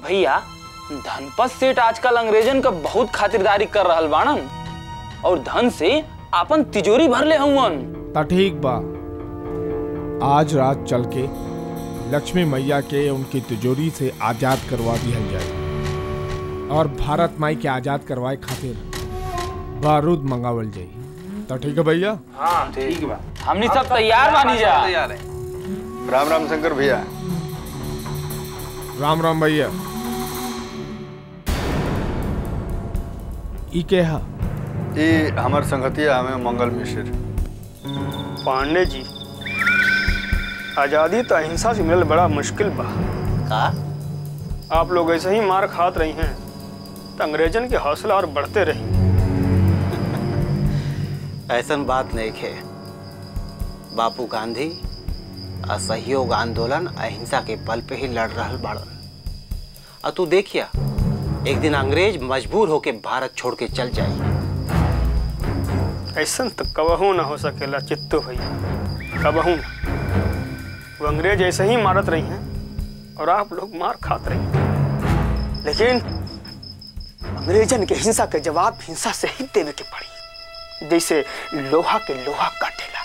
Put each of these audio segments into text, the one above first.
भैया धनपत सेठ आजकल अंग्रेजन का बहुत खातिरदारी कर रहल बाणन और धन से आपन तिजोरी भर ले हवन। ता ठीक बा, आज रात चल के लक्ष्मी मैया के उनकी तिजोरी से आजाद करवा दिया जाए और भारत माई के आजाद करवाए खातिर बारूद मंगावल जाए। तो ठीक है भैया? हाँ ठीक बा, हमनी सब तैयार बानी जा। तैयार है। राम राम शंकर भैया। राम राम भैया। ई के हा? ये हमार संगतिया हमें मंगल मिश्र। पांडे जी, आजादी तो अहिंसा से मिलल बड़ा मुश्किल बा। का? आप लोग ऐसे ही मार खात रही हैं तो अंग्रेजन के हौसला और बढ़ते रही। ऐसन बात नहीं है। बापू गांधी असहयोग आंदोलन अहिंसा के बल पे ही लड़ रहल बाड़न। और तू देखिया एक दिन अंग्रेज मजबूर होके भारत छोड़ के चल जाए। ऐसा तो कबहू ना हो सकेला चित्तू भैया, कबहू ना। वो अंग्रेज ऐसे ही मारत रही हैं और आप लोग मार खात रही हैं। लेकिन अंग्रेजन के हिंसा के जवाब हिंसा से ही देवे के पड़ी। जैसे लोहा के लोहा काटेला,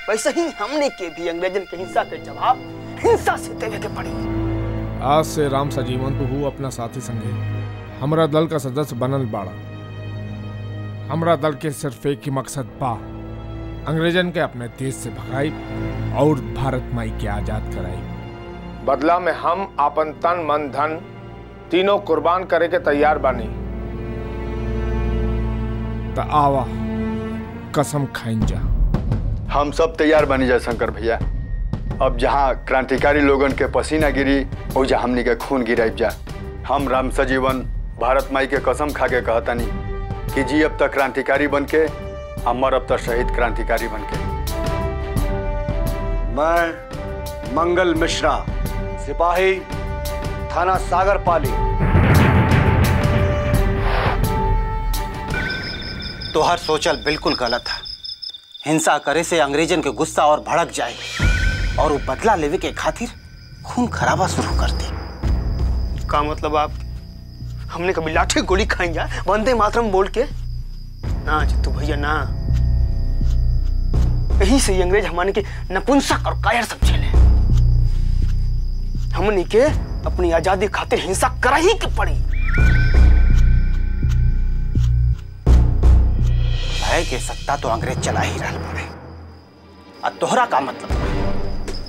वैसे ही हमने के भी अंग्रेजन के हिंसा के जवाब हिंसा से देवे के पड़ी। आज से राम सजीवन तो हूँ अपना साथी संगे हमरा दल का सदस्य बनल बाड़ा। हमरा दल के सिर्फ एक ही मकसद बा, अंग्रेजन के अपने देश से भगाई और भारत माई के आजाद कराई। बदला में हम अपन तन मन धन तीनों कुर्बान करे के तैयार बानी। त आवा कसम खाइन जा। हम सब तैयार बनी जा शंकर भैया। अब जहाँ क्रांतिकारी लोगन के पसीना गिरी और जहाँ हमनी के खून गिराइब जा। हम राम सजीवन भारत माई के कसम खा के कहतानी कि जी अब तक क्रांतिकारी बन के, अमर अब तक शहीद क्रांतिकारी बन के। मैं मंगल मिश्रा, सिपाही थाना सागरपाली। तोहर सोचल बिल्कुल गलत है। हिंसा करे से अंग्रेजन के गुस्सा और भड़क जाए और वो बदला लेवे के खातिर खून खराबा शुरू कर दे। का मतलब आप हमने कभी लाठी गोली खाई जा वंदे मातरम बोल के? ना चित्तू भैया ना। यही से अंग्रेज हमारे के नपुंसक और कायर समझे ले। हमने के अपनी आजादी खातिर हिंसा करा ही के पड़ी। भय के सत्ता तो अंग्रेज चला ही रहल पड़े। और तोहरा का मतलब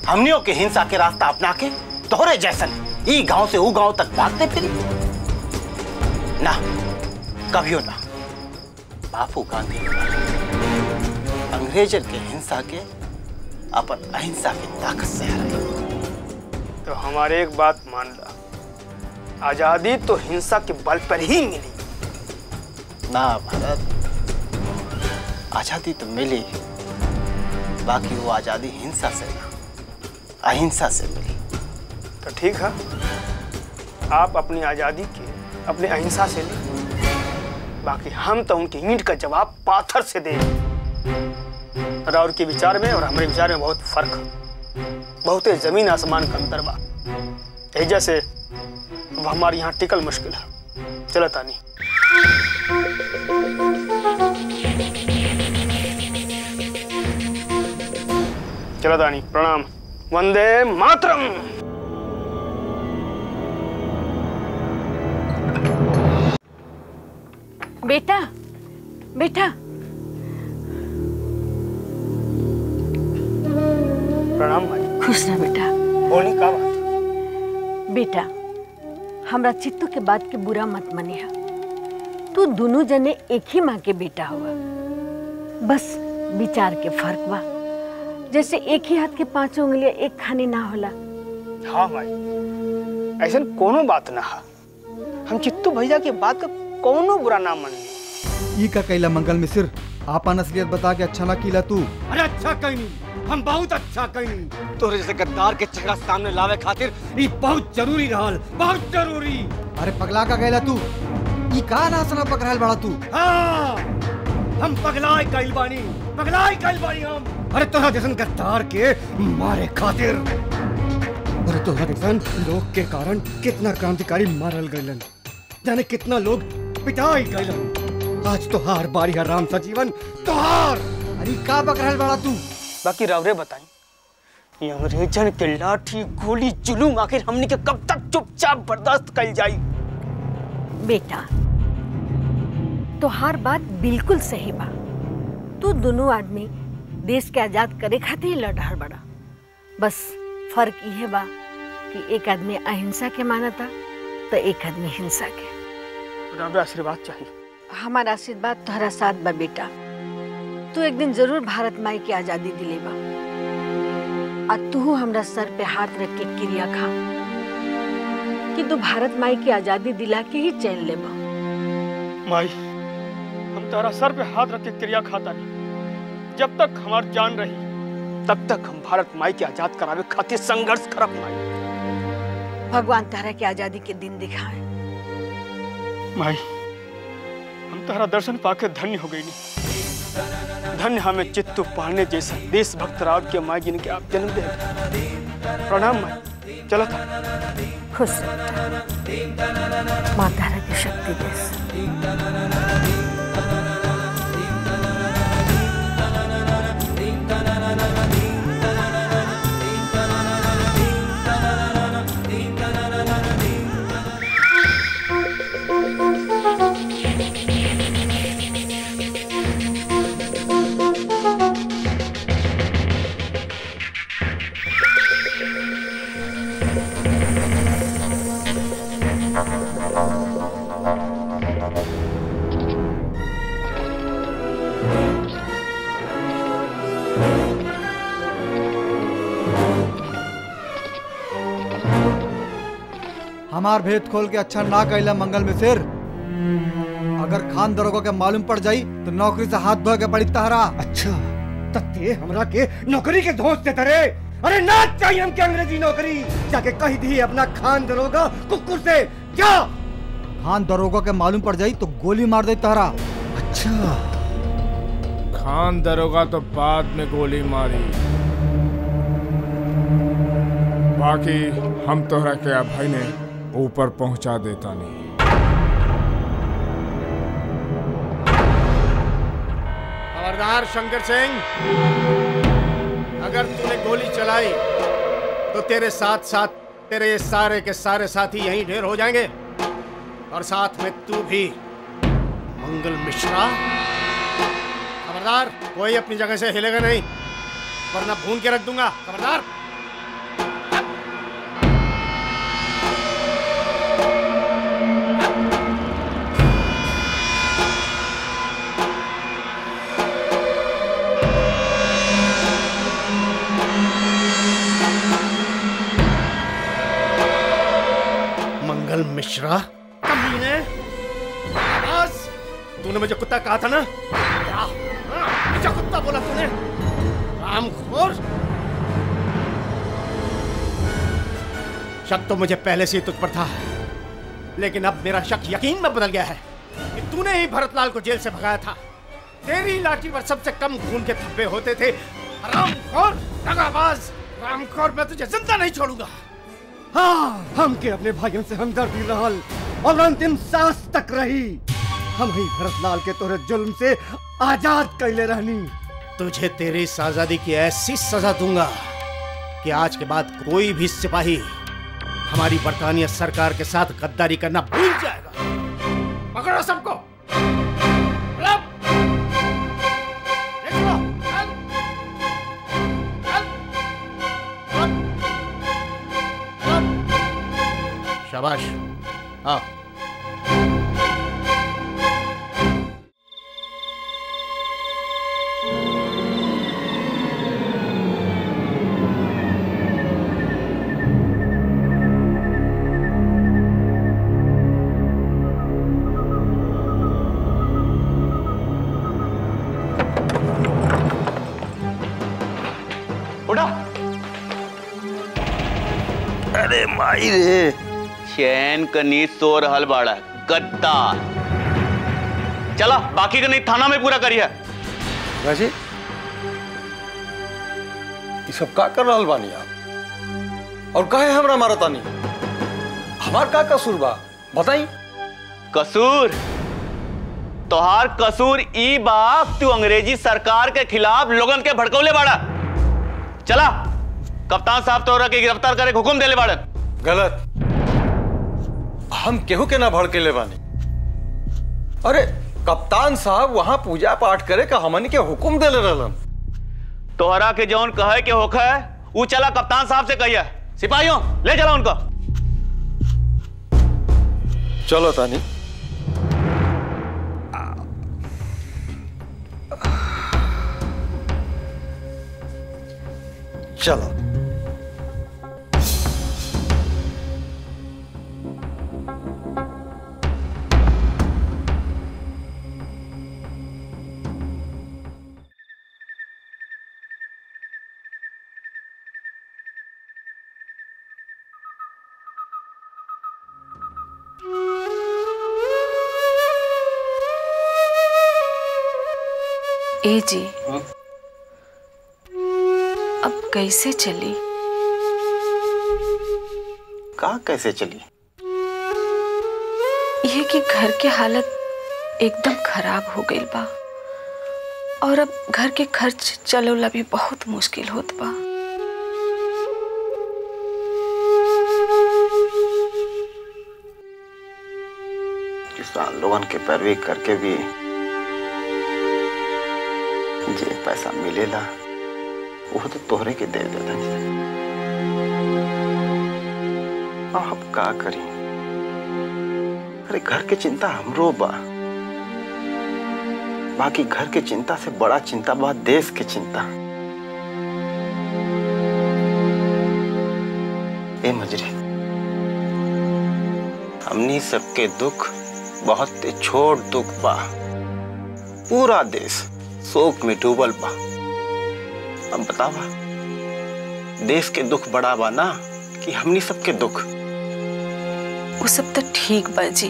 हमनियों के हिंसा के रास्ता अपना के तोहरे जैसन ई गांव से ऊ गांव तक भागते फिरी? ना, कभियो ना। बापू गांधी अंग्रेजन के हिंसा के अपन अहिंसा की ताकत से हराई। तो हमारे एक बात मान ला, आजादी तो हिंसा के बल पर ही मिली। ना भरत, आजादी तो मिली, बाकी वो आजादी हिंसा से ना अहिंसा से मिली। तो ठीक है, आप अपनी आजादी के अपने अहिंसा से ले, बाकी हम तो उनकी ईंट का जवाब पाथर से दे। राउर के विचार में और हमारे विचार में बहुत फर्क है, बहुत जमीन आसमान का अंतर बा। एजा से अब हमारे यहाँ टिकल मुश्किल है। चलो तानी। चलो तानी, प्रणाम। वंदे मातरम। बेटा, बेटा। प्रणाम भाई। खुश रह बेटा। बोली का बात? बेटा, हमरा चित्तू के बात के बुरा मत मनिहा। तू दोनों जने एक ही माँ के बेटा हुआ, बस विचार के फर्क बा। जैसे एक ही हाथ के पांचों उंगलियां एक खानी ना होला। हाँ भाई, ऐसा कोनो बात ना है। हम चित्तू भैया के बात का कोनो बुरा ना मानी। ई का कैला मंगल मिश्र, आपन असलियत बता के अच्छा ना कीला तू। अरे अच्छा कहीं नहीं, हम बहुत अच्छा कहीं नहीं। तोरे जैसे गद्दार के चेहरा सामने लावे खातिर ई बहुत जरूरी रहल, बहुत जरूरी। अरे पगला का कैला तू, ई का ना सुना पकड़ाल बड़ा तू। हाँ, हम पगलाई कइल बानी, पगलाई कइल बानी हम। अरे तोरा जैसन गद्दार के मारे खातिर। और तोहरा जैसन लोग के कारण कितना क्रांतिकारी मारल गइलन, जाने कितना लोग पिटाई गइलन। आज तोहार बारी है राम सजीवन, तोहार। अरे का बक रहल बड़ा तू? बाकी रवरे बताई, ये अंग्रेजन के लाठी गोली जुलूम आखिर हमने के कब तक चुपचाप बर्दाश्त कल जाई? बेटा तोहार बात बिल्कुल सही बा। तू दोनों आदमी देश के आजाद करे खातिर लड़ रहा बड़ा। बस फर्क यह बा कि एक आदमी अहिंसा के मानता तो एक आदमी हिंसा के। रवरे आशीर्वाद चाहिए। हमारा आशीर्वाद तोहरा साथ बा बेटा। तू एक दिन जरूर भारत माई की आजादी दिलेबा और तू हमरा सर पे हाथ रख के क्रिया खा कि तू भारत माई की आजादी दिला के ही चैन लेबा। माई, हम तारा सर पे हाथ रख के क्रिया खाता नहीं। जब तक हमार जान रही तब तक हम भारत माई के आजाद करावे खातिर संघर्ष करब माई। भगवान तारा के आजादी के दिन दिखाए। माई, हम तारा दर्शन पाके धन्य हो गई नहीं। धन्य हमें चित्तू पाने जैसा देशभक्त राव के माई जिनके आप जन्म दे। प्रणाम माई, चलो था। खुश माँ तारा की शक्ति देश। हमार भेद खोल के अच्छा ना कैला मंगल मिसिर। अगर खान दरोगा के मालूम पड़ जाई तो नौकरी से हाथ धो के पड़ी तहरा। अच्छा तत्ते हमरा के नौकरी के धोस देते रे। अरे ना चाहिए हमके अंग्रेजी नौकरी। जाके कह दी अपना खान दरोगा कुकुर से जा। खान दरोगा के मालूम पड़ जाई तो गोली मार दे तहरा। अच्छा खान दरोगा तो बाद में गोली मारी, बाकी हम तोहरा के भाई ने ऊपर पहुंचा देता नहीं। खबरदार शंकर सिंह, अगर तूने गोली चलाई तो तेरे साथ साथ तेरे ये सारे के सारे साथी यहीं ढेर हो जाएंगे और साथ में तू भी। मंगल मिश्रा, खबरदार कोई अपनी जगह से हिलेगा नहीं वरना भून के रख दूंगा। खबरदार। मंगल मिश्रा, कमीने, बस तूने मुझे कुत्ता कहा था ना? क्या कुत्ता बोला तूने? रामखोर। शक तो मुझे पहले से ही तुझ पर था, लेकिन अब मेरा शक यकीन में बदल गया है कि तूने ही भरतलाल को जेल से भगाया था। तेरी लाठी पर सबसे कम खून के धब्बे होते थे। रामखोर, दगाबाज, रामखोर, मैं तुझे जिंदा नहीं छोड़ूंगा। हाँ, हम के अपने भाइयों से हमदर्दी रहल और अंतिम सांस तक रही। हम ही भरतलाल के तोरे जुल्म से आजाद कैले रहनी। तुझे तेरी इस आजादी की ऐसी सजा दूंगा कि आज के बाद कोई भी सिपाही हमारी बरतानिया सरकार के साथ गद्दारी करना भूल जाएगा। पकड़ो सबको। शाबाश, आओ। उठा। अरे माई रे, चैन कनी सो रहल बाड़ा गद्दार। चला बाकी का नहीं थाना में पूरा करिए। वैसे ये सब का कर रहल बानी आप? और काहे हमरा मारतानी? हमार का कसूर बा बताई? कसूर तोहार कसूर ई बाप तू अंग्रेजी सरकार के खिलाफ लोगन के भड़कौले बाड़ा। चला कप्तान साहब तोहरा के गिरफ्तार करे हुक्म देले बाड़न। गलत, हम केहू के ना भड़केले बानी। अरे कप्तान साहब वहां पूजा पाठ करे का हमनी के हुक्म देले रहलन। तोहरा के जौन कहे के होखे है वो चला कप्तान साहब से कहिए। सिपाहियों ले चला उनको। चलो तानी। चलो। ए जी, अब कैसे चली? कहाँ कैसे चली? यह कि घर के हालत एकदम खराब हो गई बा और अब घर के खर्च चलोला भी बहुत मुश्किल होत बा। किसान लोगन के पैरवी करके भी जे पैसा मिलेला वो तो तोहरे के दे देता। अब का करी? अरे घर के चिंता हमरो बा, बाकी घर के चिंता से बड़ा चिंता बा देश के चिंता। ए मजरी, हमनी सबके दुख बहुत छोट दुख बा। पूरा देश शोक में डूबल बा। अब बतावा देश के दुख बड़ा बा ना कि हमनी सबके दुख? वो सब तो ठीक बा जी,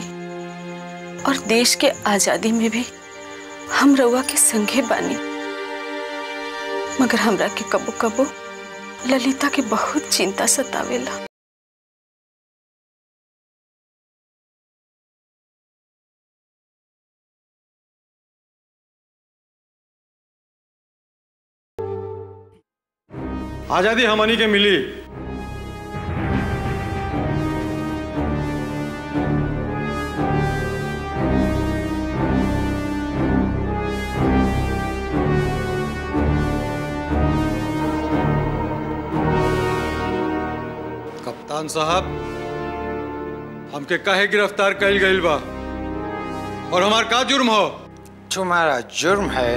और देश के आजादी में भी हम रउआ के संगे बानी, मगर हमरा के कबो कबो ललिता के बहुत चिंता सतावेला। आजादी हमनी के मिली, कप्तान साहब हमके काहे गिरफ्तार कइल गइल बा और हमार का जुर्म हो? तुम्हारा जुर्म है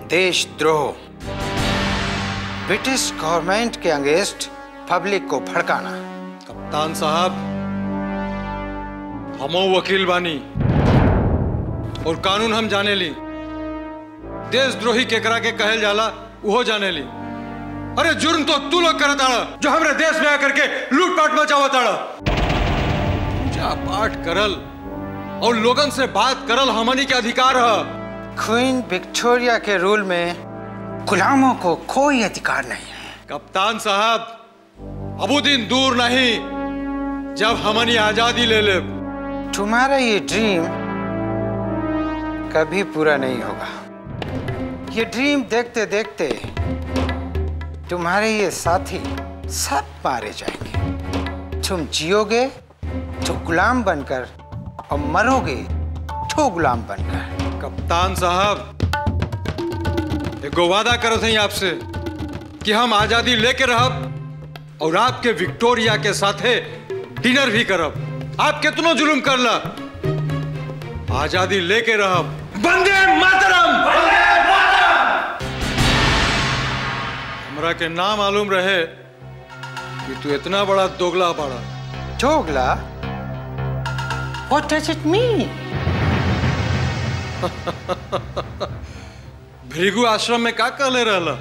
देशद्रोह, ब्रिटिश गवर्नमेंट के अगेंस्ट पब्लिक को भड़काना। कप्तान साहब हमो वकील बानी और कानून हम जाने ली। देशद्रोही केकरा के कहल जाला वो जाने ली। अरे जुर्म तो तू लोग करत आड़ा जो हमरे देश में आकर के लूटपाट मचावत आड़ा। पूजा पाठ करल और लोगन से बात करल हमनी के अधिकार है। क्वीन विक्टोरिया के रूल में गुलामों को कोई अधिकार नहीं है। कप्तान साहब अब वो दिन दूर नहीं जब हमनी आजादी ले ले। तुम्हारा ये ड्रीम कभी पूरा नहीं होगा। ये ड्रीम देखते देखते तुम्हारे ये साथी सब मारे जाएंगे। तुम जियोगे तो गुलाम बनकर और मरोगे तो गुलाम बनकर। कप्तान साहब एक वादा करो थे आपसे कि हम आजादी लेके रहब और आपके विक्टोरिया के साथे डिनर भी करब। आप कितनो जुल्म कर ला आजादी लेके रहब। वंदे मातरम! हमरा के ना मालूम रहे कि तू इतना बड़ा दोगला बड़ा। दोगला? What does it mean? Bhrigu आश्रम में का कहले रहला?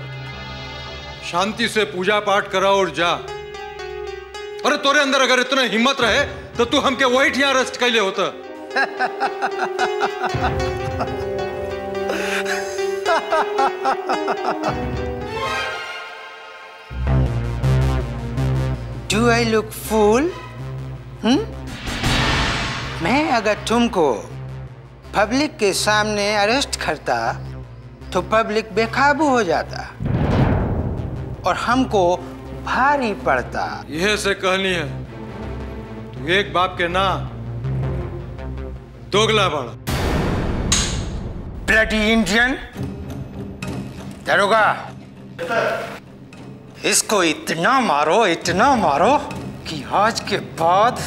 शांति से पूजा पाठ करा और जा। अरे तोरे अंदर अगर इतना हिम्मत रहे तो तू हमके वही ठिया अरेस्ट कैले होता। डू आई लुक फूल? मैं अगर तुमको पब्लिक के सामने अरेस्ट करता तो पब्लिक बेकाबू हो जाता और हमको भारी पड़ता। यह से कहनी है तू एक बाप के ना दोगला बड़ा। Bloody Indian. दरोगा, इसको इतना मारो कि आज के बाद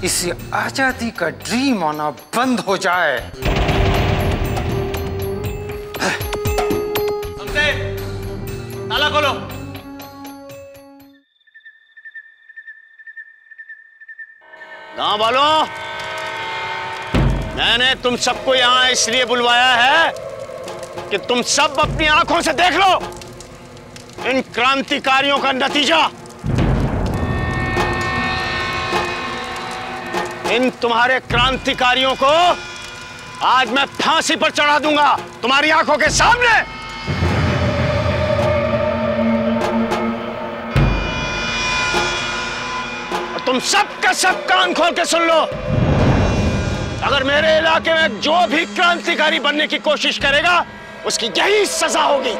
इसे आजादी का ड्रीम आना बंद हो जाए। ताला खोलो। गांव वालों, मैंने तुम सबको यहां इसलिए बुलवाया है कि तुम सब अपनी आंखों से देख लो इन क्रांतिकारियों का नतीजा। इन तुम्हारे क्रांतिकारियों को आज मैं फांसी पर चढ़ा दूंगा तुम्हारी आंखों के सामने। और तुम सब का सब कान खोल के सुन लो, अगर मेरे इलाके में जो भी क्रांतिकारी बनने की कोशिश करेगा उसकी यही सजा होगी।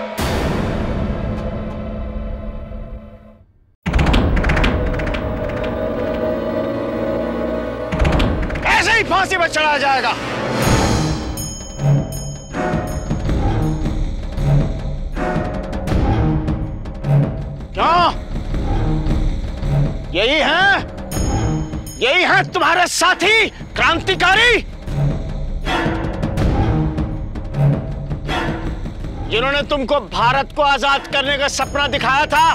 ऐसे ही फांसी पर चढ़ाया जाएगा। क्यों? यही है तुम्हारे साथी क्रांतिकारी जिन्होंने तुमको भारत को आजाद करने का सपना दिखाया था।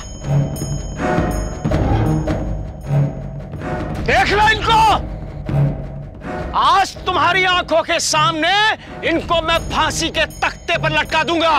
देख लो इनको, आज तुम्हारी आंखों के सामने इनको मैं फांसी के तख्ते पर लटका दूंगा।